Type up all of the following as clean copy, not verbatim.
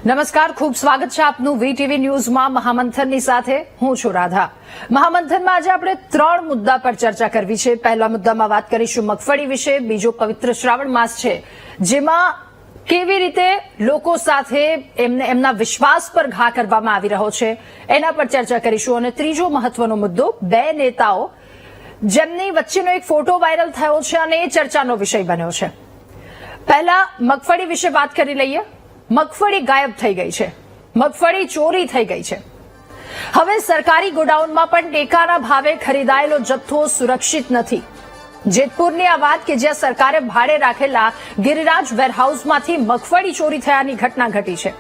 નમસ્કાર, ખૂબ સ્વાગત છે આપનું વીટીવી ન્યૂઝમાં મહામંથનની સાથે હું છું રાધા। મહામંથનમાં આજે આપણે 3 મુદ્દા પર ચર્ચા કરવી છે। પહેલા મુદ્દામાં વાત કરીશું મગફળી વિશે, બીજો પવિત્ર શ્રાવણ માસ છે જેમાં કેવી રીતે લોકો સાથે એમના વિશ્વાસ પર ઘા કરવામાં આવી રહ્યો છે એના પર ચર્ચા કરીશું અને ત્રીજો મહત્વનો મુદ્દો બે નેતાઓ જેમની વચ્ચેનો એક ફોટો વાયરલ થયો છે અને એ ચર્ચાનો વિષય બન્યો છે। પહેલા મગફળી વિશે વાત કરી લઈએ। મગફળી ગાયબ થઈ ગઈ છે, મગફળી ચોરી થઈ ગઈ છે। હવે સરકારી ગોડાઉનમાં પણ ટેકાના ભાવે ખરીદાયેલો જથ્થો સુરક્ષિત નથી। જેતપુરની આ વાત કે જ્યાં સરકારે ભાડે રાખેલા ગિરિરાજ વેરહાઉસમાંથી મગફળી ચોરી થયાની ઘટના ઘટી છે।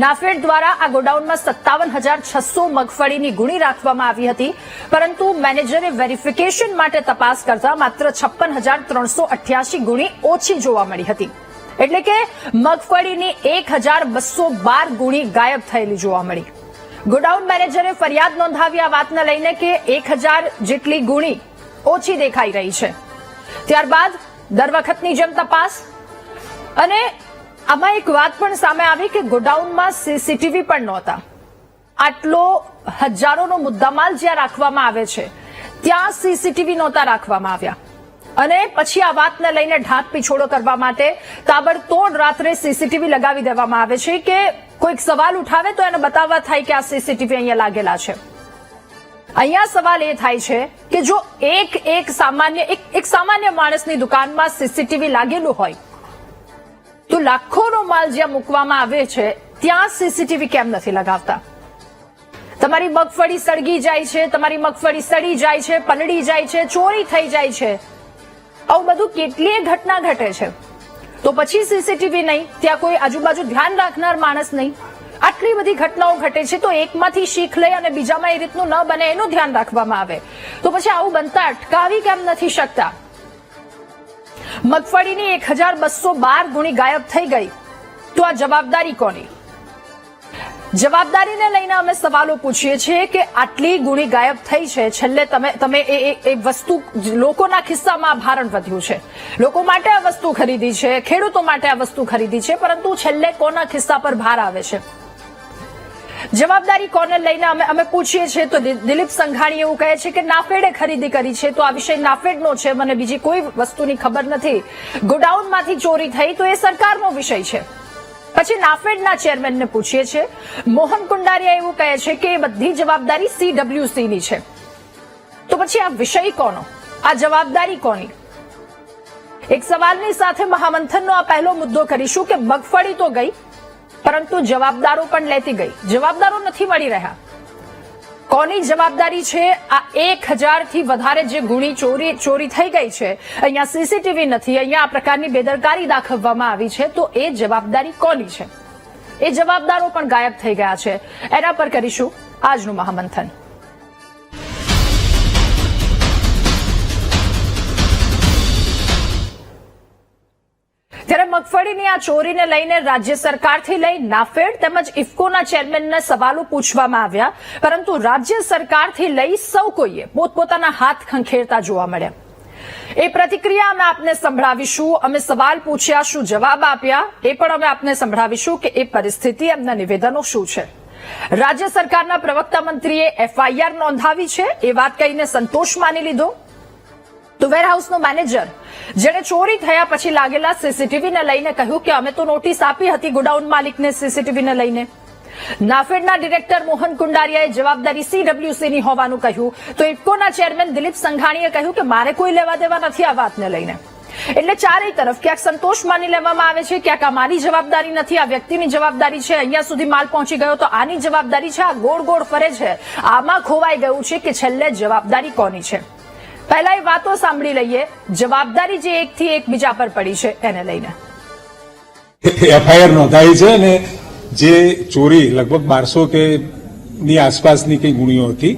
નાફેડ દ્વારા આ ગોડાઉનમાં 57,600 મગફળીની ગુણી રાખવામાં આવી હતી, પરંતુ મેનેજરે વેરિફિકેશન માટે તપાસ કરતા માત્ર 56,388 ગુણી ઓછી જોવા મળી હતી। એટલે કે મગફળીની 1,212 ગુણી ગાયબ થયેલી જોવા મળી। ગોડાઉન મેનેજરે ફરિયાદ નોંધાવી આ વાતને લઈને કે 1,000 જેટલી ગુણી ઓછી દેખાઈ રહી છે। ત્યારબાદ દર વખતની જેમ તપાસ અને આમાં એક વાત પણ સામે આવી કે ગોડાઉનમાં સીસીટીવી પણ નહોતા। આટલો હજારોનો મુદ્દામાલ જ્યાં રાખવામાં આવે છે ત્યાં સીસીટીવી નહોતા રાખવામાં આવ્યા અને પછી આ વાતને લઈને ઢાંક પીછોડો કરવા માટે તાબડતોડ રાત્રે સીસીટીવી લગાવી દેવામાં આવે છે કે કોઈક સવાલ ઉઠાવે તો એને બતાવવા થાય કે આ સીસીટીવી અહીંયા લાગેલા છે। અહીંયા સવાલ એ થાય છે કે જો એક સામાન્ય માણસની દુકાનમાં સીસીટીવી લાગેલું હોય તો લાખોનો માલ જ્યાં મૂકવામાં આવે છે ત્યાં સીસીટીવી કેમ નથી લગાવતા? તમારી મગફળી સળગી જાય છે, તમારી મગફળી સડી જાય છે, પલળી જાય છે, ચોરી થઈ જાય છે, આવું બધું કેટલીય ઘટના ઘટે છે તો પછી સીસીટીવી નહીં, ત્યાં કોઈ આજુબાજુ ધ્યાન રાખનાર માણસ નહીં। આટલી બધી ઘટનાઓ ઘટે છે તો એકમાંથી શીખ લઈ અને બીજામાં એ રીતનું ન બને એનું ધ્યાન રાખવામાં આવે તો પછી આવું બનતા અટકાવી કેમ નથી શકતા? મગફળીની 1,212 ગુણી ગાયબ થઈ ગઈ તો આ જવાબદારી કોની? જવાબદારીને લઈને અમે સવાલો પૂછીએ છીએ કે આટલી ગુણી ગાયબ થઈ છે, છેલ્લે તમે એ વસ્તુ લોકોના ખિસ્સામાં ભારણ વધ્યું છે, લોકો માટે આ વસ્તુ ખરીદી છે, ખેડૂતો માટે આ વસ્તુ ખરીદી છે, પરંતુ છેલ્લે કોના ખિસ્સા પર ભાર આવે છે? જવાબદારી કોને લઈને અમે પૂછીએ છીએ તો દિલીપ સંઘાણી એવું કહે છે કે નાફેડે ખરીદી કરી છે તો આ વિષય નાફેડનો છે, મને બીજી કોઈ વસ્તુની ખબર નથી। ગોડાઉનમાંથી ચોરી થઈ તો એ સરકારનો વિષય છે। પછી નાફેડના ચેરમેનને પૂછીએ છીએ, મોહન કુંડારિયા એવું કહે છે કે એ બધી જવાબદારી CWCની છે। તો પછી આ વિષય કોનો, આ જવાબદારી કોની? એક સવાલની સાથે મહામંથનનો આ પહેલો મુદ્દો કરીશું કે મગફળી તો ગઈ પરંતુ જવાબદારો પણ લેતી ગઈ, જવાબદારો નથી મળી રહ્યા। કોની જવાબદારી છે? આ 1,000 થી વધારે જે ગુણી ચોરી થઈ ગઈ છે, અહીંયા સીસીટીવી નથી, અહીંયા આ પ્રકારની બેદરકારી દાખવવામાં આવી છે તો એ જવાબદારી કોની છે? એ જવાબદારો પણ ગાયબ થઈ ગયા છે, એના પર કરીશું આજનું મહામંથન। ત્યારે મગફળીની આ ચોરીને લઈને રાજ્ય સરકારથી લઈ નાફેડ તેમજ ઇફકોના ચેરમેનને સવાલો પૂછવામાં આવ્યા, પરંતુ રાજ્ય સરકારથી લઈ સૌ કોઈએ પોતપોતાના હાથ ખંખેરતા જોવા મળ્યા। એ પ્રતિક્રિયા અમે આપને સંભળાવીશું, અમે સવાલ પૂછ્યા, શું જવાબ આપ્યા એ પણ અમે આપને સંભળાવીશું કે એ પરિસ્થિતિ, એમના નિવેદનો શું છે। રાજ્ય સરકારના પ્રવક્તા મંત્રીએ FIR નોંધાવી છે એ વાત કહીને સંતોષ માની લીધો તો વેરહાઉસનો મેનેજર જેણે ચોરી થયા પછી લાગેલા સીસીટીવીને લઈને કહ્યું કે અમે તો નોટિસ આપી હતી ગોડાઉન માલિકને સીસીટીવીને લઈને। નાફેડના ડિરેક્ટર મોહન કુંડારિયાએ જવાબદારી CWCની હોવાનું કહ્યું તો ઇફકોના ચેરમેન દિલીપ સંઘાણીએ કહ્યું કે મારે કોઈ લેવા દેવા નથી આ વાતને લઈને। એટલે ચારેય તરફ ક્યાંક સંતોષ માની લેવામાં આવે છે, ક્યાંક આ મારી જવાબદારી નથી, આ વ્યક્તિની જવાબદારી છે, અહીંયા સુધી માલ પહોંચી ગયો તો આની જવાબદારી છે, આ ગોળ ગોળ ફરે છે, આમાં ખોવાઈ ગયું છે કે છેલ્લે જવાબદારી કોની છે? પહેલા એ વાતો સાંભળી લઈએ, જવાબદારી જે એકથી એક બીજા પર પડી છે એને લઈને। FIR નોંધાઈ છે અને જે ચોરી લગભગ 1200 કે ની આસપાસની કઈ ગુણીઓ હતી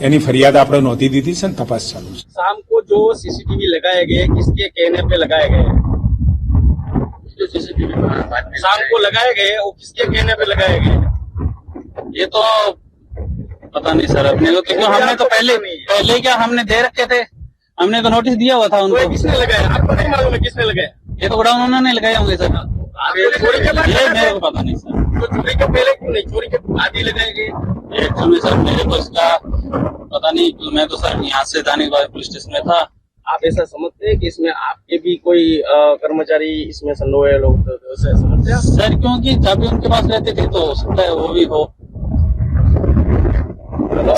એની ફરિયાદ આપણે નોંધી દીધી છે અને તપાસ ચાલુ છે। शाम को जो सीसीटीवी लगाए गए किसके कहने पे लगाए गए? जो सीसीटीवी शाम को लगाए गए वो किसके कहने पे लगाए गए? ये तो पता नहीं सर अपने को, क्योंकि हमने तो पहले क्या हमने दे रखे थे, हमने तो नोटिस दिया हुआ था उनको। किसने लगाया आपको नहीं मालूम है किसने लगाया? ये तो गोडाउन उन्होंने लगाए होंगे सर। ये मेरे को पता नहीं सर। तो क्यों नहीं, चोरी के आदि लगाए गए। एक्चुअली सर मेरे को इसका पता नहीं, मैं तो सर यहाँ से जाने के बाद पुलिस स्टेशन में था। आप ऐसा समझते हैं कि इसमें आपके भी कोई कर्मचारी इसमें संडोए लोग तो ऐसा समझते हैं आप? सर क्योंकि चाबी उनके पास रहती थी तो हो सकता है वो भी हो।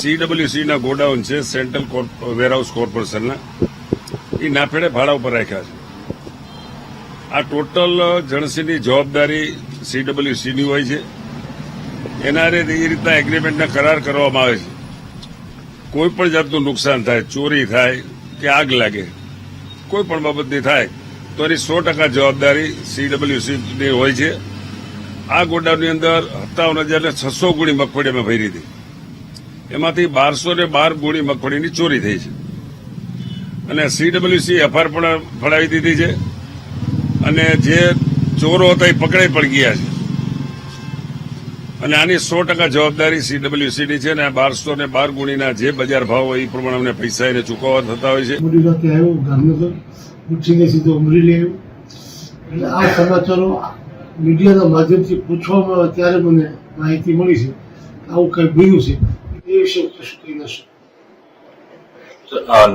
CWC ના ગોડાઉન છે સેન્ટ્રલ વેરહાઉસ કોર્પોરેશનના, એ નાફેડે ભાડા ઉપર રાખ્યા છે. આ ટોટલ જણસીની જવાબદારી CWC ની હોય છે. એના એ રીતના એગ્રીમેન્ટના કરાર કરવામાં આવે છે. કોઈ પણ જાતનું નુકસાન થાય, ચોરી થાય કે આગ લાગે, કોઈ પણ બાબતની થાય તો એની 100% જવાબદારી CWC ની હોય છે. આ ગોડાઉનની અંદર 57,600 ગુણી મગફળી અમે ભરી હતી. એમાંથી 1212 ગુણી મગફળીની ચોરી થઈ છે અને CWC FIR પણ ફડાવી દીધી છે અને જે ચોરો હતા એ પકડાઈ પણ ગયા છે અને આની 100% જવાબદારી CWC ની છે અને 1212 ગુણીના જે બજાર ભાવ હોય એ પ્રમાણે અમને પૈસા એને ચૂકવવા થતા હોય છે. મોડી રાતે આવ્યો ગાંધીનગર, ઉઠીને સીધો અમરેલી આવ્યો. એટલે આ સમાચારો મીડિયાના માધ્યમથી પૂછવામાં આવે ત્યારે મને માહિતી મળી છે આવું કઈ બન્યું છે. એ વિશે કશું કહી ન શકું.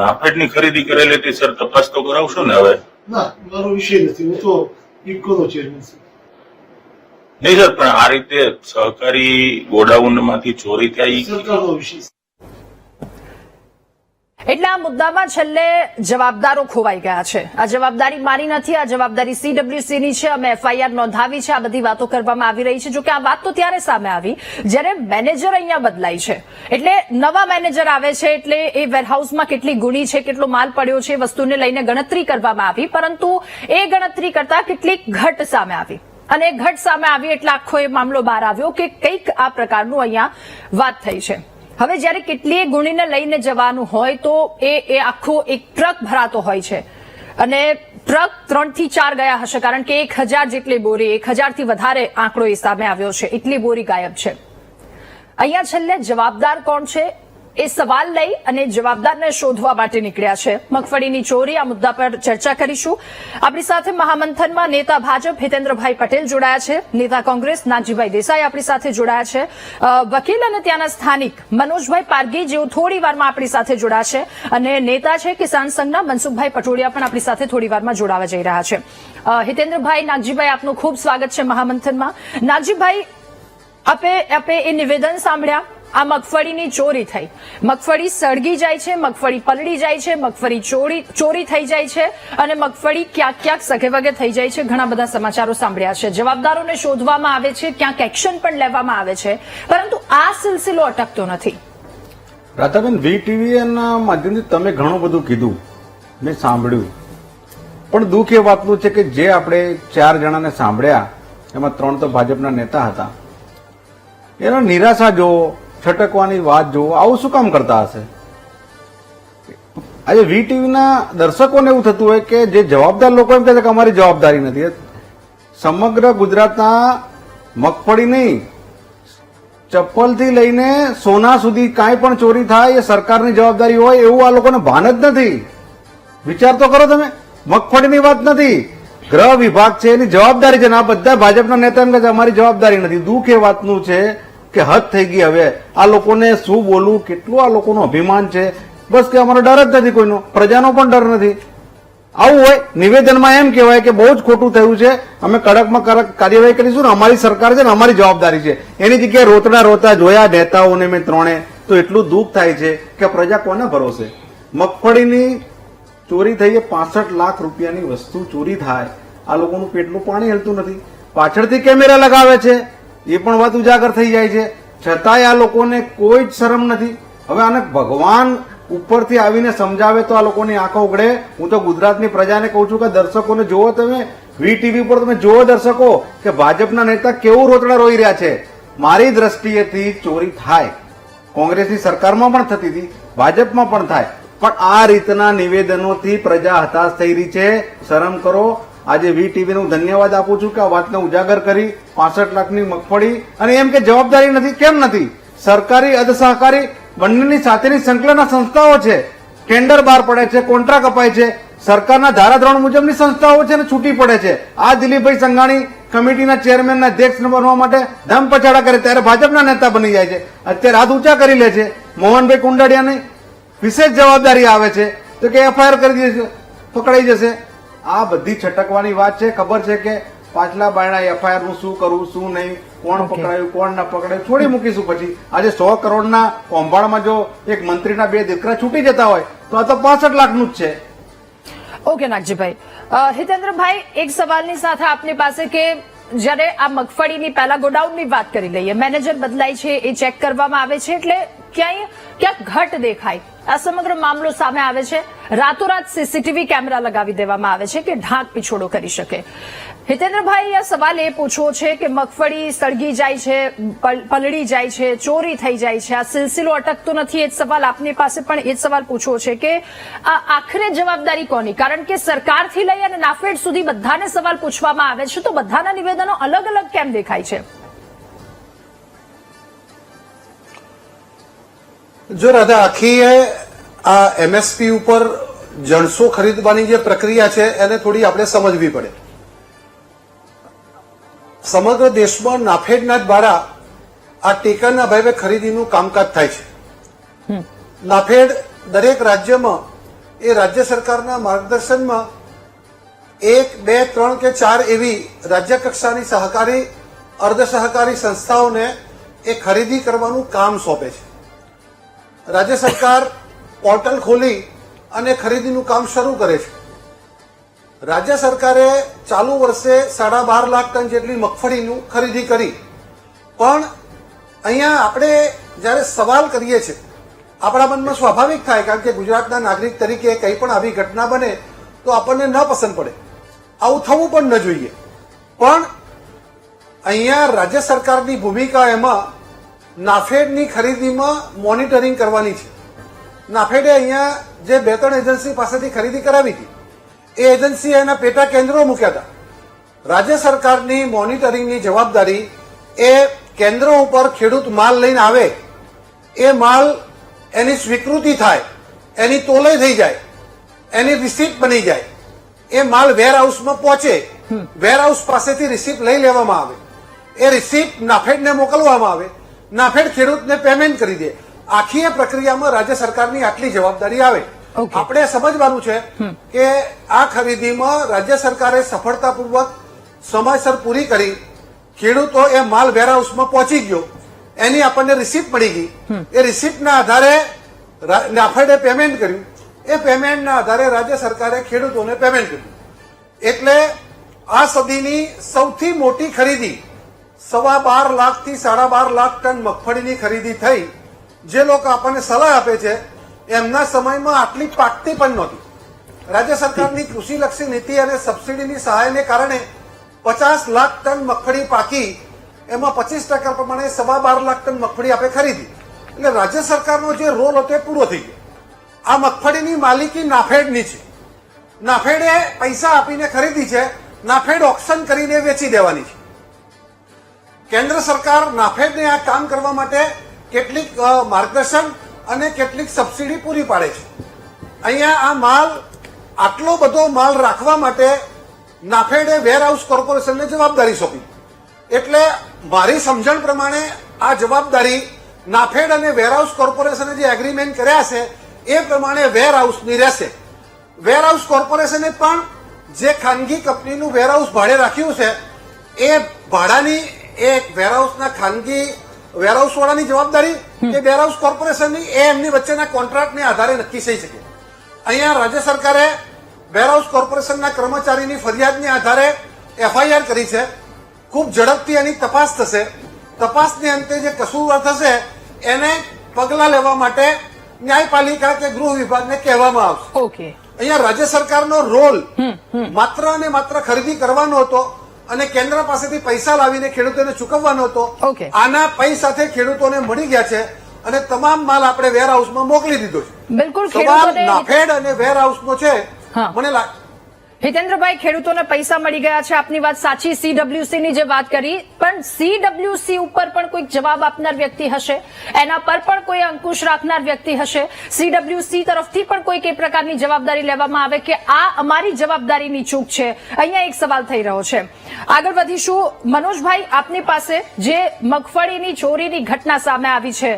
નાફેડની ખરીદી કરેલી હતી સર, તપાસ તો કરાવશો ને હવે? ના, મારો વિષય નથી. હું તો ઇફકોનો ચેરમેન છું. નહીં સર, પણ આ રીતે સહકારી ગોડાઉનમાંથી ચોરી થાય સરકારનો વિષય છે. એટલે આ મુદ્દામાં છેલ્લે જવાબદારો ખોવાઈ ગયા છે. આ જવાબદારી મારી નથી, આ જવાબદારી CWC ની છે. અમે FIR નોંધાવી છે. આ બધી વાતો કરવામાં આવી રહી છે. જોકે આ વાત તો ત્યારે સામે આવી જ્યારે મેનેજર અહીંયા બદલાય છે. એટલે નવા મેનેજર આવે છે એટલે એ વેરહાઉસમાં કેટલી ગુણી છે, કેટલો માલ પડ્યો છે, વસ્તુને લઈને ગણતરી કરવામાં આવી. પરંતુ એ ગણતરી કરતા કેટલીક ઘટ સામે આવી અને એ ઘટ સામે આવી એટલે આખો એ મામલો બહાર આવ્યો કે કંઈક આ પ્રકારનું અહીંયા વાત થઈ છે. હવે જ્યારે કેટલીય ગુણીને લઈને જવાનું હોય તો એ આખો એક ટ્રક ભરાતો હોય છે અને ટ્રક 3 થી 4 ગયા હશે કારણ કે 1000 જેટલી બોરી, 1000 થી વધારે આંકડો એ સામે આવ્યો છે. એટલી બોરી ગાયબ છે. અહીંયા છેલ્લે જવાબદાર કોણ છે એ સવાલ લઈ અને જવાબદારને શોધવા માટે નીકળ્યા છે. મગફળીની ચોરી, આ મુદ્દા પર ચર્ચા કરીશું. આપણી સાથે મહામંથનમાં નેતા ભાજપ હિતેન્દ્રભાઈ પટેલ જોડાયા છે, નેતા કોંગ્રેસ નાગજીભાઈ દેસાઈ આપણી સાથે જોડાયા છે, વકીલ અને ત્યાંના સ્થાનિક મનોજભાઈ પારગી જેઓ થોડી વારમાં આપણી સાથે જોડાશે અને નેતા છે કિસાન સંઘના મનસુખભાઈ પટોડિયા પણ આપણી સાથે થોડી વારમાં જોડાવા જઈ રહ્યા છે. હિતેન્દ્રભાઈ, નાગજીભાઈ, આપનું ખૂબ સ્વાગત છે મહામંથનમાં. નાગજીભાઈ, આપે એ નિવેદન સાંભળ્યા, આ મગફળીની ચોરી થઈ, મગફળી સળગી જાય છે, મગફળી પલળી જાય છે, મગફળી ચોરી થઈ જાય છે અને મગફળી ક્યાંક ક્યાંક સગેવગે થઈ જાય છે. ઘણા બધા સમાચારો સાંભળ્યા છે. જવાબદારોને શોધવામાં આવે છે, ક્યાંક એક્શન પણ લેવામાં આવે છે, પરંતુ આ સિલસિલો અટકતો નથી. રાધાબેન, VTVના માધ્યમથી તમે ઘણું બધું કીધું, મેં સાંભળ્યું, પણ દુઃખ એ વાતનું છે કે જે આપણે 4 જણાને સાંભળ્યા એમાં 3 તો ભાજપના નેતા હતા. એનો નિરાશા જોવો, છટકવાની વાત જોવો, આવું શું કામ કરતા હશે? આજે VTVના દર્શકોને એવું થતું હોય કે જે જવાબદાર લોકો એમ કહે છે કે અમારી જવાબદારી નથી. સમગ્ર ગુજરાતના મગફળી નહીં, ચપ્પલથી લઈને સોના સુધી કાંઈ પણ ચોરી થાય એ સરકારની જવાબદારી હોય એવું આ લોકોને ભાન જ નથી. વિચાર તો કરો તમે. મગફળીની વાત નથી, ગૃહ વિભાગ છે એની જવાબદારી છે ને આ બધા ભાજપના નેતા એમ કહે છે અમારી જવાબદારી નથી. દુઃખ એ વાતનું છે કે હદ થઈ ગઈ. હવે આ લોકોને શું બોલવું, કેટલું આ લોકોનું અભિમાન છે. બસ કે અમારો ડર જ નથી કોઈનો, પ્રજાનો પણ ડર નથી. આવું હોય નિવેદનમાં એમ કહેવાય કે બહુ જ ખોટું થયું છે, અમે કડકમાં કડક કાર્યવાહી કરીશું ને અમારી સરકાર છે ને અમારી જવાબદારી છે. એની જગ્યાએ રોતા જોયા નેતાઓને મેં 3 તો એટલું દુઃખ થાય છે કે પ્રજા કોને ભરોસે? મગફળીની ચોરી થઈ એ 65 લાખ રૂપિયાની વસ્તુ ચોરી થાય, આ લોકોનું પેટનું પાણી હલતું નથી. પાછળથી કેમેરા લગાવે છે એ પણ વાત ઉજાગર થઈ જાય છે, છતાંય આ લોકોને કોઈ જ શરમ નથી. હવે આને ભગવાન ઉપરથી આવીને સમજાવે તો આ લોકોની આંખો ઉગડે. હું તો ગુજરાતની પ્રજાને કહું છું કે દર્શકોને જોવો, તમે VTV પર તમે જોવો દર્શકો કે ભાજપના નેતા કેવું રોતડા રોઈ રહ્યા છે. મારી દ્રષ્ટિએથી ચોરી થાય, કોંગ્રેસની સરકારમાં પણ થતી હતી, ભાજપમાં પણ થાય, પણ આ રીતના નિવેદનોથી પ્રજા હતાશ થઈ રહી છે. શરમ કરો. આજે VTV નું ધન્યવાદ આપું છું કે આ વાતને ઉજાગર કરી. 65 લાખની મગફળી અને એમ કે જવાબદારી નથી. કેમ નથી? સરકારી અર્ધ સહકારી બંનેની સાથેની સંકલનના સંસ્થાઓ છે, ટેન્ડર બહાર પડે છે, કોન્ટ્રાક્ટ અપાય છે, સરકારના ધારાધોરણ મુજબની સંસ્થાઓ છે ને છૂટી પડે છે. આ દિલીપભાઈ સંઘાણી કમિટીના ચેરમેનના અધ્યક્ષ બનવા માટે ધમપછાડા કરે ત્યારે ભાજપના નેતા બની જાય છે. અત્યારે હાથ ઊંચા કરી લે છે. મોહનભાઈ કુંડાડિયાની વિશેષ જવાબદારી આવે છે તો કે એફઆઈઆર કરી દેશે, પકડાઈ જશે. આ બધી છટકવાની વાત છે. ખબર છે કે પાછલા બાયણા એફઆઈઆર નું શું કરવું શું નહીં, કોણ પકડાયું કોણ ના પકડાયું છોડી મૂકીશું. પછી આજે 100 કરોડના કૌભાંડમાં જો એક મંત્રીના 2 દીકરા છૂટી જતા હોય તો આ તો 65 લાખનું જ છે. ઓકે નાગજીભાઈ. હિતેન્દ્રભાઈ, એક સવાલની સાથે આપની પાસે કે જ્યારે આ મગફળીની પહેલા ગોડાઉનની વાત કરી લઈએ, મેનેજર બદલાય છે, એ ચેક કરવામાં આવે છે એટલે ક્યાંક ઘટ દેખાય, આ સમગ્ર મામલો સામે આવે છે. રાતોરાત સીસીટીવી કેમેરા લગાવી દેવામાં આવે છે કે ઢાંક પીછોડો કરી શકે. હિતેન્દ્રભાઈ, આ સવાલ એ પૂછવો છે કે મગફળી સળગી જાય છે, પલળી જાય છે, ચોરી થઈ જાય છે, આ સિલસિલો અટકતો નથી. એ જ સવાલ આપની પાસે પણ એ જ સવાલ પૂછવો છે કે આ આખરે જવાબદારી કોની? કારણ કે સરકારથી લઈ અને નાફેડ સુધી બધાને સવાલ પૂછવામાં આવે છે, તો બધાના નિવેદનો અલગ અલગ કેમ દેખાય છે? જો રાધા, આખી આ એમએસપી ઉપર જણસો ખરીદવાની જે પ્રક્રિયા છે એને થોડી આપણે સમજવી પડે. સમગ્ર દેશમાં નાફેડના દ્વારા આ ટેકાના ભાવે ખરીદીનું કામકાજ થાય છે. નાફેડ દરેક રાજ્યમાં એ રાજ્ય સરકારના માર્ગદર્શનમાં 1, 2, 3 કે 4 એવી રાજ્ય કક્ષાની સહકારી અર્ધ સહકારી સંસ્થાઓને એ ખરીદી કરવાનું કામ સોંપે છે. રાજ્ય સરકાર પોર્ટલ ખોલી અને ખરીદીનું કામ શરૂ કરે છે. રાજ્ય સરકારે ચાલુ વર્ષે 12.5 લાખ ટન જેટલી મગફળીનું ખરીદી કરી. પણ અહીંયા આપણે જ્યારે સવાલ કરીએ છીએ, આપણા મનમાં સ્વાભાવિક થાય, કારણ કે ગુજરાતના નાગરિક તરીકે કંઈ પણ આવી ઘટના બને તો આપણને ન પસંદ પડે, આવું થવું પણ ન જોઈએ. પણ અહીંયા રાજ્ય સરકારની ભૂમિકા એમાં નાફેડની ખરીદીમાં મોનિટરિંગ કરવાની છે. નાફેડે અહીંયા જે 2-3 એજન્સી પાસેથી ખરીદી કરાવી હતી, એ એજન્સીએ એના પેટા કેન્દ્રો મૂક્યા હતા. રાજ્ય સરકારની મોનિટરિંગની જવાબદારી એ કેન્દ્રો ઉપર ખેડૂત માલ લઈને આવે, એ માલ એની સ્વીકૃતિ થાય, એની તોલાઈ થઈ જાય, એની રિસીપ્ટ બની જાય, એ માલ વેરહાઉસમાં પહોંચે, વેરહાઉસ પાસેથી રિસીપ્ટ લઈ લેવામાં આવે, એ રિસીપ્ટ નાફેડને મોકલવામાં આવે, નાફેડ ખેડૂતને પેમેન્ટ કરી દે. આખી એ પ્રક્રિયામાં રાજ્ય સરકારની આટલી જવાબદારી આવે. આપણે સમજવાનું છે કે આ ખરીદીમાં રાજ્ય સરકારે સફળતાપૂર્વક સમયસર પૂરી કરી, ખેડૂતો એ માલ વેરહાઉસમાં પહોંચી ગયો, એની આપણને રિસીપ્ટ મળી ગઈ, એ રિસીપ્ટના આધારે નાફેડે પેમેન્ટ કર્યું, એ પેમેન્ટના આધારે રાજ્ય સરકારે ખેડૂતોને પેમેન્ટ કર્યું. એટલે આ સદીની સૌથી મોટી ખરીદી 12.5 લાખથી 12.5 લાખ ટન મગફળીની ખરીદી થઈ. જે લોકો આપણને સલાહ આપે છે એમના સમયમાં આટલી પાકતી પણ નહોતી. રાજ્ય સરકારની કૃષિલક્ષી નીતિ અને સબસિડીની સહાયને કારણે 50 લાખ ટન મગફળી પાકી, એમાં 25% પ્રમાણે 12.5 લાખ ટન મગફળી આપણે ખરીદી. એટલે રાજ્ય સરકારનો જે રોલ હતો એ પૂરો થઈ ગયો. આ મગફળીની માલિકી નાફેડની છે. નાફેડે પૈસા આપીને ખરીદી છે, નાફેડ ઓક્શન કરીને વેચી દેવાની છે. કેન્દ્ર સરકાર નાફેડને આ કામ કરવા માટે કેટલીક માર્ગદર્શન અને કેટલીક સબસિડી પૂરી પાડે છે. અહીંયા આ માલ, આટલો બધો માલ રાખવા માટે નાફેડે વેરહાઉસ કોર્પોરેશનને જવાબદારી સોંપી. એટલે મારી સમજણ પ્રમાણે આ જવાબદારી નાફેડ અને વેરહાઉસ કોર્પોરેશને જે એગ્રીમેન્ટ કર્યા છે એ પ્રમાણે વેરહાઉસની રહેશે. વેરહાઉસ કોર્પોરેશને પણ જે ખાનગી કંપનીનું વેરહાઉસ ભાડે રાખ્યું છે એ ભાડાની એક વેરહાઉસના ખાનગી વેરહાઉસ વાળાની જવાબદારી કે વેરહાઉસ કોર્પોરેશનની, એ એમની વચ્ચેના કોન્ટ્રાક્ટને આધારે નક્કી થઈ શકે. અહીંયા રાજ્ય સરકારે વેરહાઉસ કોર્પોરેશનના કર્મચારીની ફરિયાદને આધારે એફઆઈઆર કરી છે. ખૂબ ઝડપથી એની તપાસ થશે. તપાસની અંતે જે કસૂરવાર થશે એને પગલાં લેવા માટે ન્યાયપાલિકા કે ગૃહ વિભાગને કહેવામાં આવશે. ઓકે. અહીંયા રાજ્ય સરકારનો રોલ માત્ર અને માત્ર ખરીદી કરવાનો હતો અને કેન્દ્ર પાસેથી પૈસા લાવીને ખેડૂતોને ચૂકવવાનો હતો. આના પૈસાથી ખેડૂતોને મળી ગયા છે અને તમામ માલ આપણે વેરહાઉસમાં મોકલી દીધો છે. બિલકુલ. સવાલ નાફેડ અને વેરહાઉસનો છે. મને હિતેન્દ્રભાઈ, ખેડૂતોને પૈસા મળી ગયા છે, આપની વાત સાચી. સીડબ્લ્યુસી ની જે વાત કરી, પણ સીડબ્લ્યુસી ઉપર પણ કોઈક જવાબ આપનાર વ્યક્તિ હશે, એના પર પણ કોઈ અંકુશ રાખનાર વ્યક્તિ હશે. સીડબ્લ્યુસી તરફથી પણ કોઈક એ પ્રકારની જવાબદારી લેવામાં આવે કે આ અમારી જવાબદારીની ચૂક છે. અહીંયા એક સવાલ થઈ રહ્યો છે. આગળ વધીશું. મનોજભાઈ, આપની પાસે જે મગફળીની ચોરીની ઘટના સામે આવી છે,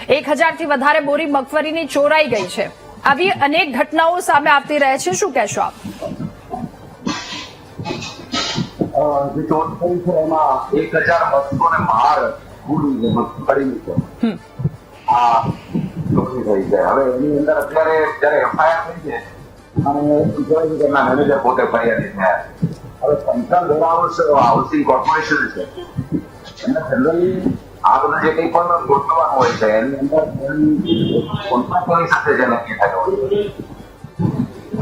1000 થી વધારે બોરી મગફળીની ચોરાઈ ગઈ છે. આવી અનેક ઘટનાઓ સામે આવતી રહે છે, શું કહેશો આપ? જે ચોરી થઈ છે એમાં 1212 પૂરી મગફળીની છે આ ચોરી થઈ છે. હવે એની અંદર અત્યારે જયારે એફઆઈઆર થઈ છે અને એના મેનેજર પોતે ફરિયાદી થયા. હવે સેન્ટ્રલ વેરહાઉસ હાઉસિંગ કોર્પોરેશન છે એને જનરલી આ બધું જે કંઈ પણ ગોઠવવાનું હોય છે એની અંદર કોન્ટ્રાક્ટરની સાથે જે નક્કી થયો હોય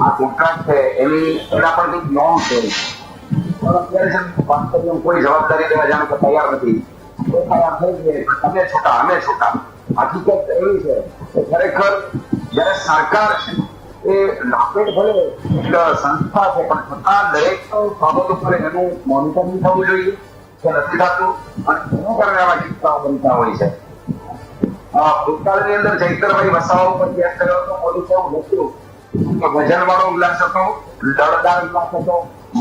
આ કોન્ટ્રાક્ટ છે એના પર કંઈક નોમ છે. પણ અત્યારે છે કોઈ જવાબદારી લેવા જાણે કે તૈયાર નથી. તૈયાર થઈ ગઈ તમે છૂટા અમે છૂટા. હકીકત એવી છે કે ખરેખર જયારે સરકાર છે એ નાફેડ ભલે એક સંસ્થા છે પણ છતાં દરેક બાબત ઉપર એનું મોનિટરિંગ થવું જોઈએ કે નથી થતું અને એનું કારણે આવા કિસ્સાઓ બનતા હોય છે. ભૂતકાળની અંદર ચૈતરભાઈ વસાવા ઉપર કેસ કર્યો હતો. પોલીસે એવું લખ્યું કે વજન વાળો ગ્લાસ હતો, દળદાર ગ્લાસ હતો,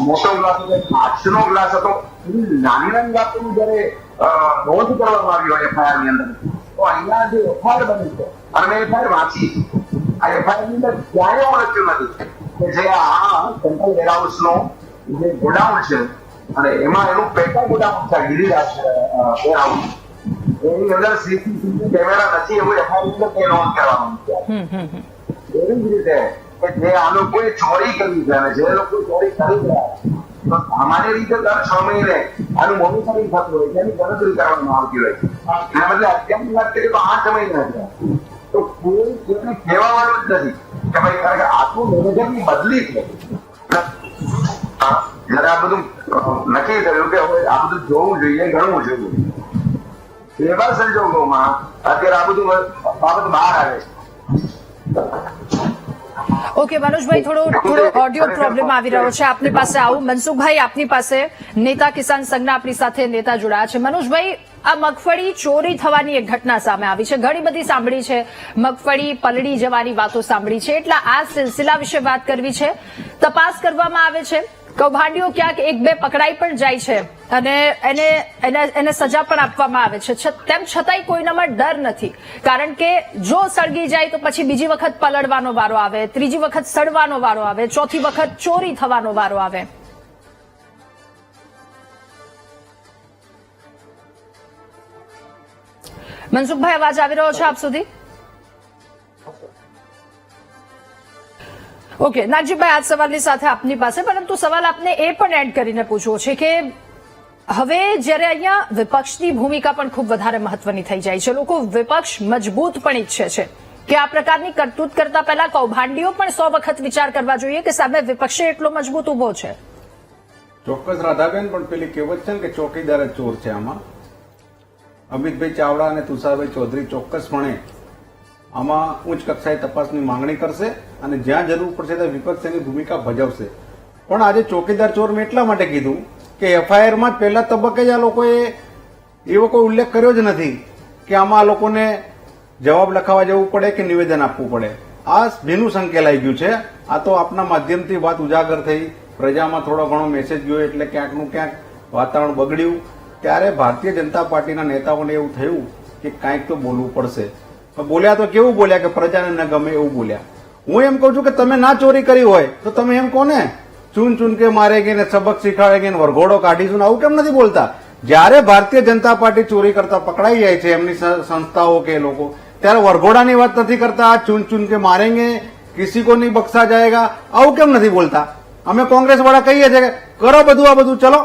મોટો ગ્લાસ હતો, કાચનો ગ્લાસ હતો. નાની નાની વાતોનું જયારે નોંધ કરવામાં આવી હોય એફઆઈઆર ની અંદર તો અહીંયા જે એફઆઈઆર બની છે અને મેં એફઆઈઆર વાંચી આ એફઆઈઆર ની અંદર ક્યાંય એવું લખ્યું નથી કે જે આ સેન્ટ્રલ વેરહાઉસ નો જે ગોડાઉન છે અને એમાં એનું પેટા ગોડાઉન છે ગિરિરાજ વેરહાઉસ એની અંદર સીસીટીવી કેમેરા નથી એવું એફઆઈઆર ની નોંધ કરવાનું છે. એવી જ રીતે જે આ લોકોએ ચોરી કરી છે અને જે લોકો ચોરી કરી ગયા તો સામાન્ય રીતે દર 6 મહિને આનું મોનિટરિંગ થતું હોય છે, એની ગણતરી કરવામાં આવતી હોય છે. એના બદલે અત્યારની વાત કરીએ તો 8 મહિના થયા તો કોઈ કોઈને કહેવાનું જ નથી કે ભાઈ કારણ કે આખું મેનેજરની બદલી છે. જયારે આ બધું નક્કી થયું કે હવે આ બધું જોવું જોઈએ, ગણવું જોઈએ, એવા સંજોગોમાં અત્યારે આ બધું બાબત બહાર આવે છે. ઓકે મનોજભાઈ, થોડો ઓડિયો પ્રોબ્લેમ આવી રહ્યો છે. આપની પાસે આવું. મનસુખભાઈ, આપની પાસે નેતા કિસાન સંઘના આપણી સાથે નેતા જોડાયા છે. મનોજભાઈ, આ મગફળી ચોરી થવાની એક ઘટના સામે આવી છે, ઘણી બધી સાંભળી છે, મગફળી પલળી જવાની વાતો સાંભળી છે, એટલે આ સિલસિલા વિશે વાત કરવી છે. તપાસ કરવામાં આવે છે, કૌભાંડીઓ ક્યાંક 1-2 પકડાઈ પણ જાય છે અને એને સજા પણ આપવામાં આવે છે. તેમ છતાંય કોઈનામાં ડર નથી, કારણ કે જો સળગી જાય તો પછી બીજી વખત પલળવાનો વારો આવે, ત્રીજી વખત સડવાનો વારો આવે, ચોથી વખત ચોરી થવાનો વારો આવે. મનસુખભાઈ, અવાજ આવી રહ્યો છે આપ સુધી? ઓકે નાગજીભાઈ, આ સવાલની સાથે આપની પાસે, પરંતુ સવાલ આપને એ પણ એડ કરીને પૂછવો છે કે હવે જ્યારે અહીંયા વિપક્ષની ભૂમિકા પણ ખૂબ વધારે મહત્વની થઈ જાય છે. લોકો વિપક્ષ મજબૂત પણ ઈચ્છે છે કે આ પ્રકારની કરતૂત કરતા પહેલા કૌભાંડીઓ પણ 100 વખત વિચાર કરવા જોઈએ કે સામે વિપક્ષે એટલો મજબૂત ઉભો છે. ચોક્કસ રાધાબેન, પણ પેલી કહેવત છે ને કે ચોકીદાર જ ચોર છે. આમાં અમિતભાઈ ચાવડા અને તુષારભાઈ ચૌધરી ચોક્કસપણે આમાં ઉચ્ચ કક્ષાએ તપાસની માંગણી કરશે અને જ્યાં જરૂર પડશે ત્યાં વિપક્ષ તેની ભૂમિકા ભજવશે. પણ આજે ચોકીદાર ચોર મેં એટલા માટે કીધું કે એફઆઈઆરમાં જ પહેલા તબક્કે જ આ લોકોએ એવો કોઈ ઉલ્લેખ કર્યો જ નથી કે આમાં આ લોકોને જવાબ લખાવા જવું પડે કે નિવેદન આપવું પડે. આ ભીનું સંકેલાઈ ગયું છે. આ તો આપના માધ્યમથી વાત ઉજાગર થઈ, પ્રજામાં થોડો ઘણો મેસેજ ગયો એટલે ક્યાંકનું ક્યાંક વાતાવરણ બગડ્યું. ત્યારે ભારતીય જનતા પાર્ટીના નેતાઓને એવું થયું કે કાંઈક તો બોલવું પડશે. બોલ્યા તો કેવું બોલ્યા કે પ્રજાને ન ગમે એવું બોલ્યા. હું એમ કહું છું કે તમે ના ચોરી કરી હોય તો તમે એમ કહો ને ચૂન ચૂન કે મારેગે ને સબક શીખવાડેગે ને વરઘોડો કાઢીશું, આવું કેમ નથી બોલતા? જયારે ભારતીય જનતા પાર્ટી ચોરી કરતા પકડાઈ જાય છે એમની સંસ્થાઓ કે લોકો, ત્યારે વરઘોડાની વાત નથી કરતા, ચૂન ચૂન કે મારેંગે, કિસી કો નહીં બક્ષા જાયગા, આવું કેમ નથી બોલતા? અમે કોંગ્રેસ વાળા કહીએ છીએ કે કરો બધું આ બધું ચલો,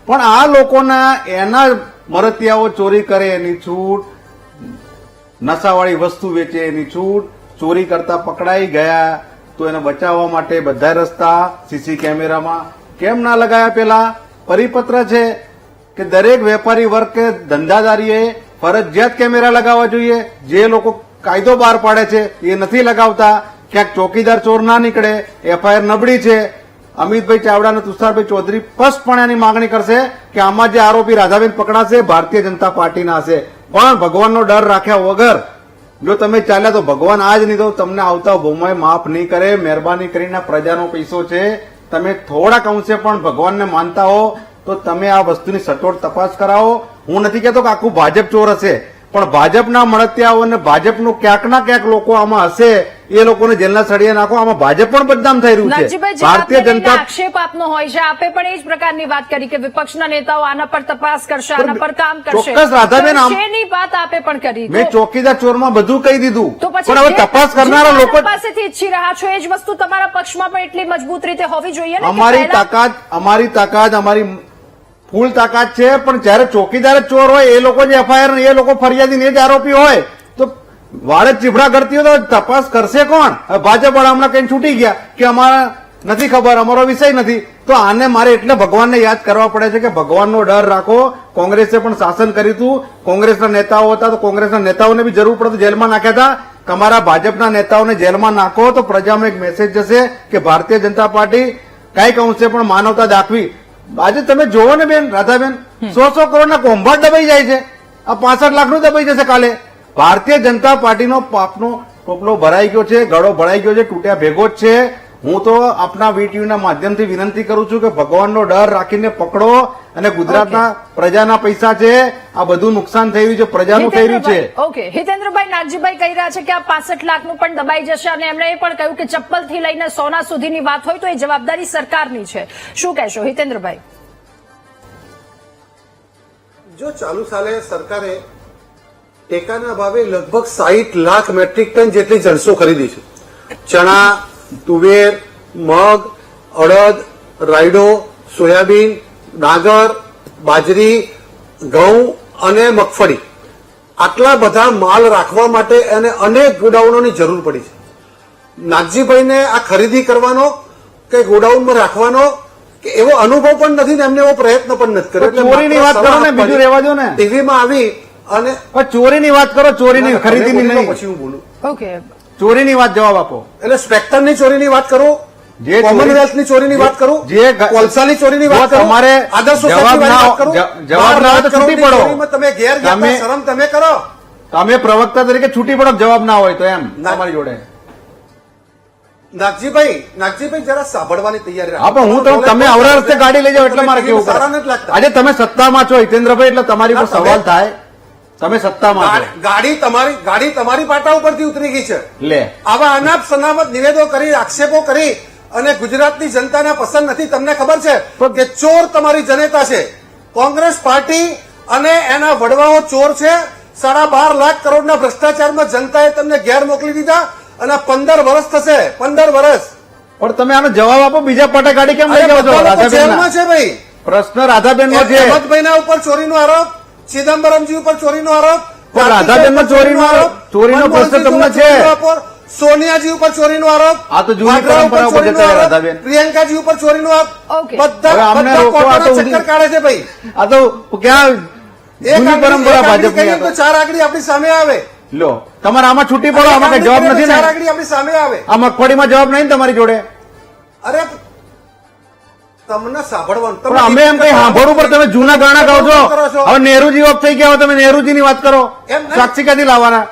પણ આ લોકોના એના મરતિયાઓ ચોરી કરે એની છૂટ, નશાવાળી વસ્તુ વેચે એની છૂટ, ચોરી કરતા પકડાઈ ગયા તો એને બચાવવા માટે બધા રસ્તા સીસી કેમેરામાં કેમ ના લગાયા? પેલા પરિપત્ર છે કે દરેક વેપારી વર્ગ કે ધંધાદારીએ ફરજિયાત કેમેરા લગાવવા જોઈએ. જે લોકો કાયદો બહાર પાડે છે એ નથી લગાવતા. ક્યાંક ચોકીદાર ચોર ના નીકળે, એફઆઈઆર નબળી છે અમિતભાઈ ચાવડા અને તુષારભાઈ ચૌધરી સ્પષ્ટપણે આની માંગણી કરશે કે આમાં જે આરોપી રાધાબેન પકડાશે ભારતીય જનતા પાર્ટીના હશે, પણ ભગવાનનો ડર રાખ્યા વગર જો તમે ચાલ્યા તો ભગવાન આજ નહીં તો તમને આવતા ભૂમાએ માફ નહીં કરે. મહેરબાની કરીને પ્રજાનો પૈસો છે, તમે થોડાક અંશે પણ ભગવાનને માનતા હો તો તમે આ વસ્તુની સચોટ તપાસ કરાવો. હું નથી કહેતો કે આખું ભાજપ ચોર હશે, પણ ભાજપના મળતિયાઓ અને ભાજપનું ક્યાંક ના ક્યાંક લોકો આમાં હશે, એ લોકોને જેલના સળિયા નાખો. આમાં ભાજપ પણ બદનામ થઈ રહ્યું છે. નાગજીભાઈ, જે ભારતીય આપને જનતા આક્ષેપ આપનો હોય છે, આપે પણ એ જ પ્રકારની વાત કરી કે વિપક્ષના નેતાઓ આના પર તપાસ કરશે, આના પર કામ કરશે. ચોક્કસ રાધાબેન, શેની વાત આપે પણ કરી. મેં ચોકીદાર ચોરમાં બધું કહી દીધું, તો પછી પણ હવે જે- તપાસ કરનારા જે લોકો આના પાસેથી ઈચ્છી રહ્યા છો એ જ વસ્તુ તમારા પક્ષમાં પણ એટલી મજબૂત રીતે હોવી જોઈએ ને કે અમારી પહેલા- તાકાત અમારી ફૂલ તાકાત છે, પણ જયારે ચોકીદાર જ ચોર હોય, એ લોકો જે એફઆઈઆર એ લોકો ફરિયાદી ને જ આરોપી હોય તો વાળે ચીભડા કરતી હોય તો તપાસ કરશે કોણ? હવે ભાજપ વાળા હમણાં કઈ છૂટી ગયા કે અમારા નથી ખબર, અમારો વિષય નથી. તો આને મારે એટલે ભગવાનને યાદ કરવા પડે છે કે ભગવાનનો ડર રાખો. કોંગ્રેસે પણ શાસન કર્યું હતું, કોંગ્રેસના નેતાઓ હતા તો કોંગ્રેસના નેતાઓને બી જરૂર પડે તો જેલમાં નાખ્યા હતા. તમારા ભાજપના નેતાઓને જેલમાં નાખો તો પ્રજામાં એક મેસેજ જશે કે ભારતીય જનતા પાર્ટી કઈક અંશે પણ માનવતા દાખવી. આજે તમે જોવો ને બેન રાધાબેન, 100 કરોડના કૌભાંડ દબાઈ જાય છે, આ 65 લાખનું દબાઈ જશે કાલે. ભારતીય જનતા પાર્ટીનો પાપનો ટોપલો ભરાઈ ગયો છે, ગળો ભરાઈ ગયો છે, તૂટ્યા ભેગો જ છે. હું તો આપના વીટીવીના માધ્યમથી વિનંતી કરું છું કે ભગવાનનો ડર રાખીને પકડો. અને ગુજરાતના પ્રજાના પૈસા છે, આ બધું નુકસાન થઈ રહ્યું છે, પ્રજાનું થઈ રહ્યું છે. ઓકે, હિતેન્દ્રભાઈ, નાગજીભાઈ કહી રહ્યા છે કે આ 65 લાખનું પણ દબાઈ જશે અને એમણે એ પણ કહ્યું કે ચપ્પલથી લઈને સોના સુધીની વાત હોય તો એ જવાબદારી સરકારની છે. શું કહેશો હિતેન્દ્રભાઈ? જો ચાલુ સાલે સરકારે ટેકાના ભાવે લગભગ 60 લાખ મેટ્રિક ટન જેટલી જણસો ખરીદી છે. ચણા, તુવેર, મગ, અડદ, રાયડો, સોયાબીન, ડાંગર, બાજરી, ઘઉં અને મગફળી. આટલા બધા માલ રાખવા માટે અને અનેક ગોડાઉનોની જરૂર પડી છે. નાગજીભાઈને આ ખરીદી કરવાનો કે ગોડાઉનમાં રાખવાનો કે એવો અનુભવ પણ નથી ને એમને એવો પ્રયત્ન પણ નથી કર્યો. એટલે ચોરીની વાત કરો ને, બીજું રહેવા દો ને. ટીવીમાં આવી અને પણ ચોરીની વાત કરો, ચોરીની ખરીદીની નહીં. પછી હું બોલું. ઓકે, ચોરીની વાત જવાબ આપો. એટલે સ્પેક્ટરની ચોરીની વાત કરું, જે ચોરી- કોમનવેલ્થની ચોરીની વાત કરું, જે કોલસાની ચોરીની જો વાત કરું, તમારે આદર્શ જવાબ સોસાયટીની ના- વાત કરું, જવાબ ના હોય તો 12 છૂટી કરોડની પડો. ચોરીમાં તમે ઘેર ગયા તમે- હતા, શરમ તમે કરો. તમે પ્રવક્તા તરીકે છૂટી પડો, જવાબ ના હોય તો એમ ના. તમારી જોડે. નાગજીભાઈ જરા સાંભળવાની તૈયારી રાખો. હા, પણ હું તો તમે અવરા રસ્તે ગાડી લઈ જાઓ એટલે મારે કેવું સારા પડે. નથી લાગતા. આજે તમે સત્તામાં છો હિતેન્દ્રભાઈ, એટલે તમારી પર ના, તમે- સવાલ થાય. તમે સત્તામાં છો ગાડી તમારી પાટા ઉપરથી ઉતરી ગઈ છે. લે. આવા અનાપ શનામત નિવેદો કરી, આક્ષેપો કરી અને ગુજરાતની જનતાને પસંદ નથી. તમને ખબર છે કે ચોર તમારી જનેતા છે. કોંગ્રેસ પાર્ટી અને એના વડવાઓ ચોર છે. 12.5 લાખ કરોડના ભ્રષ્ટાચારમાં જનતાએ તમને ઘેર મોકલી દીધા અને 15 વર્ષ થશે. 15 વર્ષ. પણ તમે આનો જવાબ આપો, બીજા પાટા ગાડી કેમ લઈ જાઓ છો? બધા લોકો રાધાબેન જેલમાં છે ભાઈ. પ્રશ્ન રાધાબેન નો છે. હેમંતભાઈના ઉપર ચોરીનો આરોપ, ચિદમ્બરમજી ઉપર ચોરીનો આરોપ, પણ રાધાબેનનો ચોરીનો પ્રશ્ન તમને છે. સોનિયાજી ઉપર ચોરીનો આરોપ, આ તો જૂની વાડરા ઉપર પરંપરા ઉપર ચોરીનો જતા રહ્યા, આરોપ, રાધાબેન. પ્રિયંકાજી ઉપર ચોરીનો આરોપ. ઓકે. હવે આમને બધા રોકો, આ તો કોર્ટોના ઉડી- ચક્કર કાઢે છે ભાઈ. આ તો ક્યાં જૂની પરંપરા ભાજપની કહીએ આ તો તો. 4 આગળી આપણી સામે આવે. લો, તમારે આમાં છૂટી પડો, આમાં કઈ જવાબ નથી 4 ને. આગળી આપણી સામે આવે. આ મગફળીમાં જવાબ નહીં ને તમારી જોડે. અરે તમને સાંભળવાનું, પણ અમે એમ કઈ સાંભળવું પણ તમે જૂના ગાણા ગાઓ છો. હવે નહેરુજી ઓફ થઈ ગયા, હવે તમે નહેરુજીની વાત કરો. એમ નહીં. સાક્ષી ક્યાંથી લાવવાના?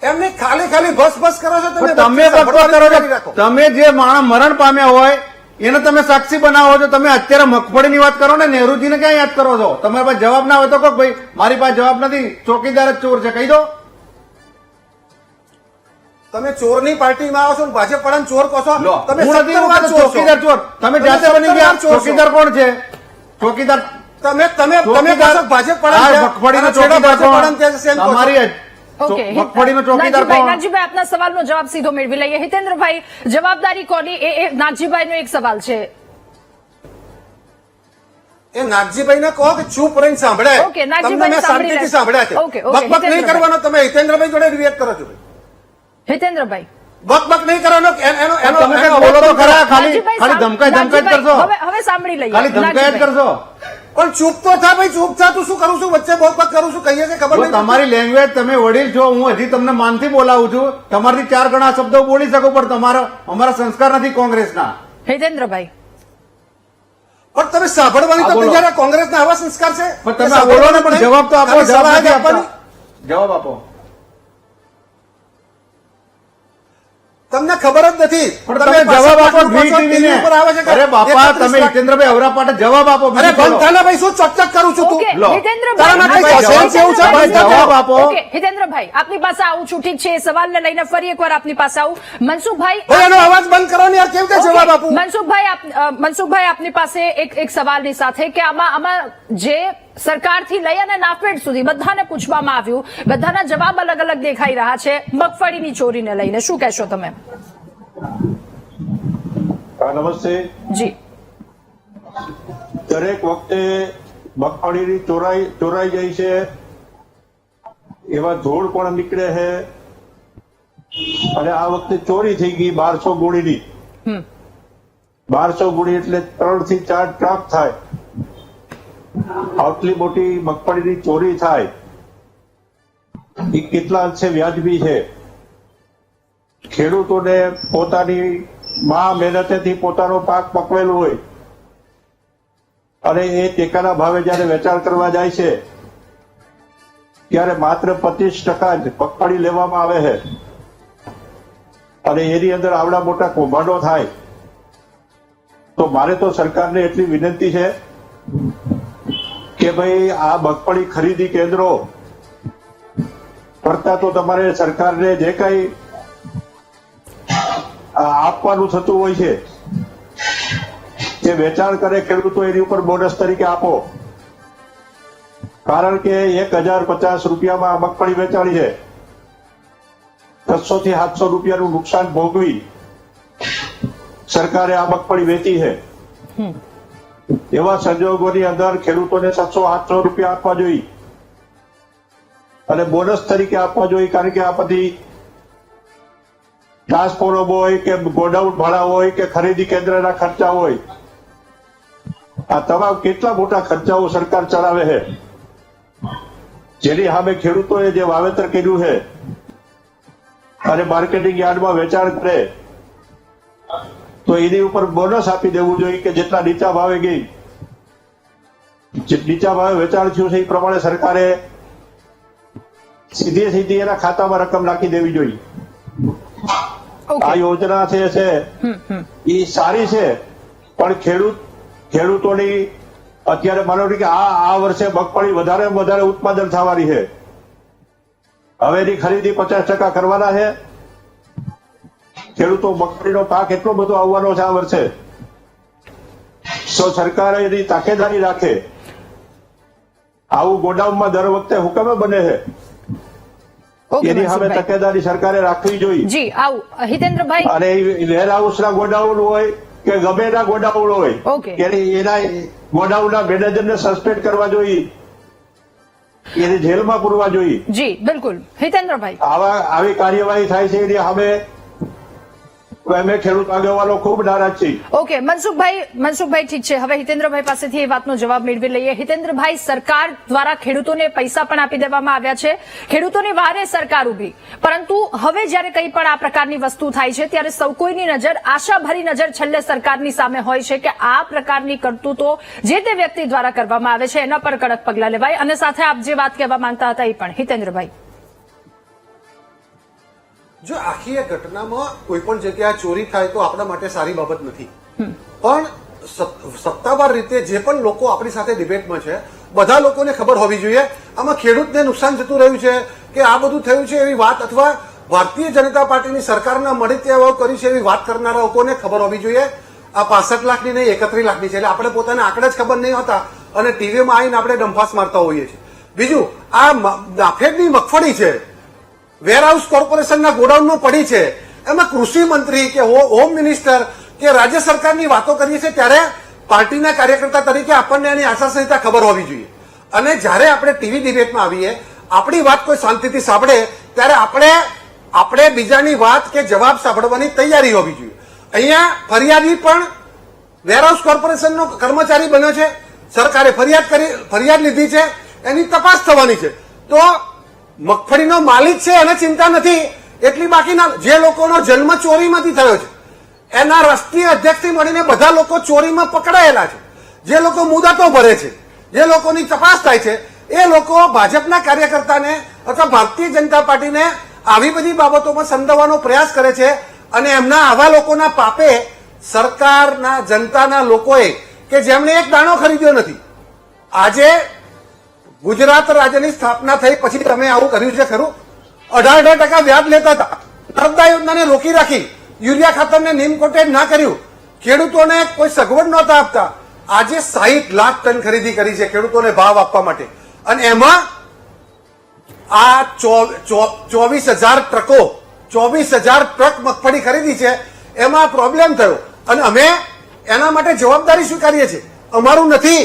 એમને ખાલી બસ કરો છો પણ તમે. તમે વચ્ચે બકવાસ કરો સાંભળવાની છો. રાખો. તમે જે માણસ મરણ પામ્યા હોય એને તમે સાક્ષી બનાવો છો. તમે અત્યારે મગફળીની વાત કરો ને, નહેરુજીને ક્યાં યાદ કરો છો? તમારી પાસે જવાબ ના હોય તો કહો ભાઈ મારી પાસે જવાબ નથી, ચોકીદાર જ ચોર છે, કહી દો. તમે ચોરની પાર્ટીમાં આવો છો ને ભાજપ વાળાને ચોર કહો છો. લો, તમે હું નથી 70 વાર કહેતો ચોર છો. ચોકીદાર ચોર. તમે જાતે બની ગયા. 70 વાર ચોર છો. ચોકીદાર કોણ છે? ચોકીદાર તમે ચોકીદાર પાછા ભાજપ આ મગફળીનો ચોકીદાર કોણ? તમારી ઓકે, મગફળીનો ચોકીદાર નાગજીભાઈ, કોણ? નાગજીભાઈ, આપના સવાલનો જવાબ સીધો મેળવી લઈએ. હિતેન્દ્રભાઈ, જવાબદારી કોની? એ નાગજીભાઈનો એક સવાલ છે. એ નાગજીભાઈને કહો કે ચૂપ રહીને સાંભળે. ઓકે, નાગજીભાઈ તમને મેં સાંભળી શાંતિથી લે. સાંભળ્યા છે. ઓકે, બકબક નહીં હિતેન્દ્રભાઈ. કરવાનો. તમે હિતેન્દ્રભાઈ જોડે રિએક્ટ કરો છો. હિતેન્દ્રભાઈ, બકબક નહીં કરવાનો. તમે કંઈક બોલો તો ખરા. ખાલી નાગજીભાઈ, ખાલી ધમકાઈ જ કરશો. હવે સાંભળી લઈએ. ખાલી ધમકાઈ જ નાગજીભાઈ. કરશો. પણ ચૂપ તો થા ભાઈ, ચૂપ થા. તું શું કરું છું? વચ્ચે બકબક કરું છું, કહીએ છે ખબર જો નહીં. તમારી લેંગ્વેજ, તમે વડીલ છો, હું હજી તમને માનથી બોલાવું છું. તમારથી 4 ગણા શબ્દો બોલી શકું, પણ અમારા સંસ્કાર નથી કોંગ્રેસના. હિતેન્દ્રભાઈ, પણ તમે સાંભળવાની તો બોલો. તૈયાર કોંગ્રેસના આવા સંસ્કાર છે પણ તમે આ બોલો ને, પણ જવાબ તો આપો. ખાલી જવાબ સલાહ જ નથી આપવાની. આપતા. જવાબ આપો. તમને ખબર જ નથી પણ તમે જવાબ આપો. VTV ને. અરે બાપા, તમે હિતેન્દ્રભાઈ અવરા પાટે જવાબ આપો. અરે બીજું બોલો. બંધાના ભાઈ શું ચકચક કરું છું તું ઓકે, લો. હિતેન્દ્રભાઈ, તારામાં કઈ જવાબ કેવું છે? ભાઈ, જવાબ આપો. ઓકે, હિતેન્દ્રભાઈ, આપની પાસે આવું છું, ઠીક છે, એ સવાલને લઈને ફરી એકવાર આપની પાસે આવું. મનસુખભાઈ, ભાઈ એનો અવાજ બંધ કરો ને યાર, કેવી રીતે જવાબ આપું? મનસુખભાઈ, આપની પાસે એક સવાલની સાથે કે આમાં જે સરકારથી લઈ અને નાફેડ સુધી બધાને પૂછવામાં આવ્યું, બધાના જવાબ અલગ અલગ દેખાઈ રહ્યા છે મગફળીની ચોરીને લઈને, શું કહેશો તમે? નમસ્તે. જી, દરેક વખતે મગફળીની ચોરાઈ જાય છે, એવા ધૂળ પણ નીકળે છે, અને આ વખતે ચોરી થઈ ગઈ 1200 ગુણીની. 1200 ગુણી એટલે 3 થી 4 ટ્રક થાય. આટલી મોટી મગફળીની ચોરી થાય એ કેટલા અંશે વ્યાજબી છે? ખેડૂતોને પોતાની મહેનતેથી પોતાનો પાક પકવેલો હોય અને એ ટેકાના ભાવે જયારે વેચાણ કરવા જાય છે ત્યારે માત્ર 25% જ મગફળી લેવામાં આવે છે, અને એની અંદર આવડા મોટા કૌભાંડો થાય. તો મારે તો સરકારને એટલી વિનંતી છે કે ભાઈ આ મગફળી ખરીદી કેન્દ્રો કરતા તો તમારે સરકારને જે કઈ આપવાનું થતું હોય છે જે વેચાણ કરે ખેડૂતો એની ઉપર બોનસ તરીકે આપો. કારણ કે 1050 રૂપિયામાં મગફળી વેચાણી છે, 600 થી 700 રૂપિયાનું નુકસાન ભોગવી સરકારે આ મગફળી વેચી છે. એવા સંજોગોની અંદર ખેડૂતોને 700-800 રૂપિયા આપવા જોઈએ અને બોનસ તરીકે આપવા જોઈએ. કારણ કે આ બધી ટ્રાન્સફોર્મ હોય કે ગોડાઉન ભાડા હોય કે ખરીદી કેન્દ્રના ખર્ચા હોય, આ તમામ કેટલા મોટા ખર્ચાઓ સરકાર ચલાવે છે, જેની સામે ખેડૂતોએ જે વાવેતર કર્યું છે અને માર્કેટિંગ યાર્ડમાં વેચાણ કરે તો એની ઉપર બોનસ આપી દેવું જોઈએ કે જેટલા નીચા ભાવે ગઈ, જે નીચા ભાવે વેચાણ થયું છે એ પ્રમાણે સરકારે સીધી એના ખાતામાં રકમ નાખી દેવી જોઈએ. આ યોજના છે એ સારી છે, પણ ખેડૂતોની અત્યારે માનો કે આ વર્ષે મગફળી વધારે ઉત્પાદન થવાની છે, હવે એની ખરીદી 50% કરવાના છે. ખેડૂતો મગફળીનો પાક એટલો બધો આવવાનો છે આ વર્ષે, તો સરકારે એની તાકેદારી રાખે. આવું ગોડાઉનમાં દર વખતે હુકમે બને છે, એની સામે તકેદારી સરકારે રાખવી જોઈએ. જી, આવું હિતેન્દ્રભાઈ. અને વેર હાઉસના ગોડાઉન હોય કે ગમે ના ગોડાઉન હોય, એના ગોડાઉનના મેનેજરને સસ્પેન્ડ કરવા જોઈએ, એને જેલમાં પૂરવા જોઈએ. જી, બિલકુલ હિતેન્દ્રભાઈ. આવી કાર્યવાહી થાય છે એની સામે અમે ખેડૂત આગેવાનો ખૂબ નારાજ છીએ. ઓકે, મનસુખભાઈ ઠીક છે. હવે હિતેન્દ્રભાઈ પાસેથી એ વાતનો જવાબ મેળવી લઈએ. હિતેન્દ્રભાઈ, સરકાર દ્વારા ખેડૂતોને પૈસા પણ આપી દેવામાં આવ્યા છે, ખેડૂતોની વારે સરકાર ઉભી, પરંતુ હવે જયારે કંઈ પણ આ પ્રકારની વસ્તુ થાય છે ત્યારે સૌ કોઈની નજર, આશાભરી નજર છેલ્લે સરકારની સામે હોય છે કે આ પ્રકારની કરતૂતો જે તે વ્યક્તિ દ્વારા કરવામાં આવે છે એના પર કડક પગલાં લેવાય. અને સાથે આપ જે વાત કહેવા માંગતા હતા એ પણ હિતેન્દ્રભાઈ. જો આખી એ ઘટનામાં કોઈ પણ જગ્યાએ ચોરી થાય તો આપણા માટે સારી બાબત નથી, પણ સત્તાવાર રીતે જે પણ લોકો આપણી સાથે ડિબેટમાં છે બધા લોકોને ખબર હોવી જોઈએ આમાં ખેડૂતને નુકસાન જતું રહ્યું છે કે આ બધું થયું છે એવી વાત, અથવા ભારતીય જનતા પાર્ટીની સરકારના મળતિયાઓ કરી છે એવી વાત કરનારા લોકોને ખબર હોવી જોઈએ. આ 65 લાખની નહીં 31 લાખની છે, એટલે આપણે પોતાના આંકડા જ ખબર નહીં હોતા અને ટીવીમાં આવીને આપણે ડંફાસ મારતા હોઈએ છીએ. બીજું, આ નાફેડની મગફળી છે, વેરહાઉસ કોર્પોરેશનના ગોડાઉનમાં પડી છે, એમાં કૃષિ મંત્રી કે હોમ મિનિસ્ટર કે રાજ્ય સરકારની વાતો કરીએ છીએ ત્યારે પાર્ટીના કાર્યકર્તા તરીકે આપણને એની આચારસંહિતા ખબર હોવી જોઈએ. અને જ્યારે આપણે ટીવી ડિબેટમાં આવીએ, આપણી વાત કોઈ શાંતિથી સાંભળે ત્યારે આપણે બીજાની વાત કે જવાબ સાંભળવાની તૈયારી હોવી જોઈએ. અહીંયા ફરિયાદી પણ વેરહાઉસ કોર્પોરેશનનો કર્મચારી બન્યો છે, સરકારે ફરિયાદ લીધી છે, એની તપાસ થવાની છે. તો મગફળીનો માલિક છે એને ચિંતા નથી એટલી, બાકીના જે લોકોનો જન્મ ચોરીમાંથી થયો છે એના રાષ્ટ્રીય અધ્યક્ષથી મળીને બધા લોકો ચોરીમાં પકડાયેલા છે. જે લોકો મુદતો ભરે છે, જે લોકોની તપાસ થાય છે, એ લોકો ભાજપના કાર્યકર્તાને અથવા ભારતીય જનતા પાર્ટીને આવી બધી બાબતોમાં સંડોવવાનો પ્રયાસ કરે છે અને એમના આવા લોકોના પાપે સરકારના જનતાના લોકોએ કે જેમણે એક દાણો ખરીદ્યો નથી, આજે ગુજરાત રાજ્યની સ્થાપના થઈ પછી તમે આવું કર્યું છે ખરું? 18% વ્યાજ લેતા હતા, નર્મદા યોજનાને રોકી રાખી, યુરિયા ખાતરને નીમ કોટેજ ના કર્યું, ખેડૂતોને કોઈ સગવડ નહોતા આપતા. આજે 60 લાખ ટન ખરીદી કરી છે ખેડૂતોને ભાવ આપવા માટે અને એમાં આ 24,000 ટ્રકો 24,000 ટ્રક મગફળી ખરીદી છે. એમાં પ્રોબ્લેમ થયો અને અમે એના માટે જવાબદારી સ્વીકારીએ છીએ. અમારું નથી,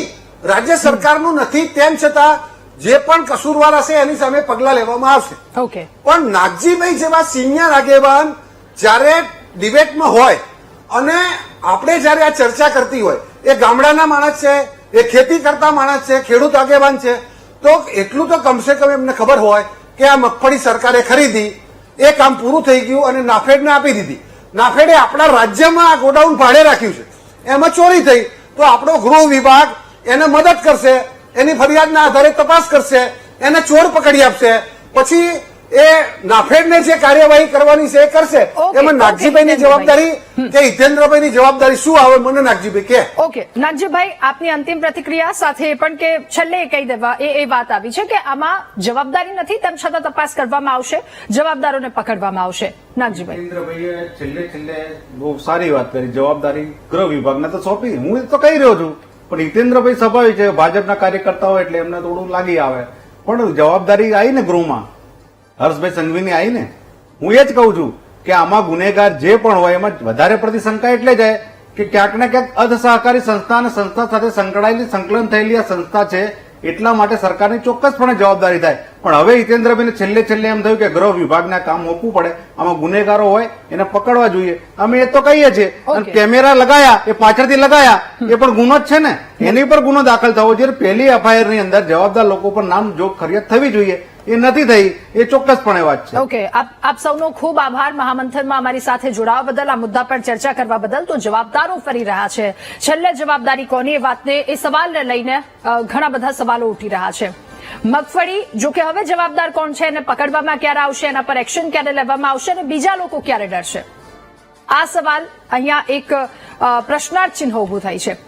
રાજ્ય સરકારનું નથી, તેમ છતાં જે પણ કસૂરવાર હશે એની સામે પગલા લેવામાં આવશે. ઓકે, પણ નાગજીભાઈ જેવા સિનિયર આગેવાન જ્યારે ડિબેટમાં હોય અને આપણે જ્યારે આ ચર્ચા કરતી હોય, એ ગામડાના માણસ છે, એ ખેતી કરતા માણસ છે, ખેડૂત આગેવાન છે, તો એટલું તો કમસે કમ એમને ખબર હોય કે આ મગફળી સરકારે ખરીદી, એ કામ પૂરું થઈ ગયું અને નાફેડને આપી દીધી. નાફેડે આપણા રાજ્યમાં આ ગોડાઉન ભાડે રાખ્યું છે, એમાં ચોરી થઈ તો આપણો ગૃહ વિભાગ એને મદદ કરશે, એની ફરિયાદના આધારે તપાસ કરશે, એને ચોર પકડી આપશે, પછી એ નાફેડને જે કાર્યવાહી કરવાની છે એ કરશે. એમાં નાગજીભાઈની જવાબદારી કે હિતેન્દ્રભાઈની જવાબદારી શું આવે? મને નાગજીભાઈ કે. ઓકે, નાગજીભાઈ, આપની અંતિમ પ્રતિક્રિયા સાથે એ પણ કે છેલ્લે કહી દેવા એ વાત આવી છે કે આમાં જવાબદારી નથી, તેમ છતાં તપાસ કરવામાં આવશે, જવાબદારોને પકડવામાં આવશે. નાગજીભાઈ, હિતેન્દ્રભાઈએ છેલ્લે બહુ સારી વાત કરી, જવાબદારી ગૃહ વિભાગને તો સોંપી, હું તો કહી રહ્યો છું. પણ હિતેન્દ્રભાઈ સ્વાભાવિક છે, ભાજપના કાર્યકર્તાઓ એટલે એમને થોડું લાગી આવે, પણ જવાબદારી આવી ને ગૃહમાં, હર્ષભાઈ સંઘવીની આવી ને. હું એ જ કહું છું કે આમાં ગુનેગાર જે પણ હોય એમાં વધારે પડતી શંકા એટલે જાય કે ક્યાંક ને ક્યાંક અર્ધ સહકારી સંસ્થા અને સંસ્થા સાથે સંકળાયેલી સંકલન થયેલી આ સંસ્થા છે, એટલા માટે સરકારની ચોક્કસપણે જવાબદારી થાય. પણ હવે હિતેન્દ્રભાઈને છેલ્લે એમ થયું કે ગૃહ વિભાગને કામ મોકવું પડે, આમાં ગુનેગારો હોય એને પકડવા જોઈએ. અમે એ તો કહીએ છીએ. અને કેમેરા લગાયા એ પાછળથી લગાયા એ પણ ગુનો જ છે ને, એની પર ગુનો દાખલ થવો જોઈએ. પહેલી એફઆઈઆર ની અંદર જવાબદાર લોકો પર નામ જો ફરિયાદ થવી જોઈએ, એ નથી થઈ, એ ચોક્કસપણે વાત છે. ઓકે, આપ સૌનો ખૂબ આભાર મહામંથનમાં અમારી સાથે જોડાવા બદલ, આ મુદ્દા પર ચર્ચા કરવા બદલ. તો જવાબદારો ફરી રહ્યા છે, છેલ્લે જવાબદારી કોની એ વાતને, એ સવાલને લઈને ઘણા બધા સવાલો ઉઠી રહ્યા છે. મગફળી, જો કે હવે જવાબદાર કોણ છે, એને પકડવામાં ક્યારે આવશે, એના પર એક્શન ક્યારે લેવામાં આવશે અને બીજા લોકો ક્યારે ડરશે, આ સવાલ અહીંયા એક પ્રશ્નાર્થ ચિહ્ન ઉભું થાય છે.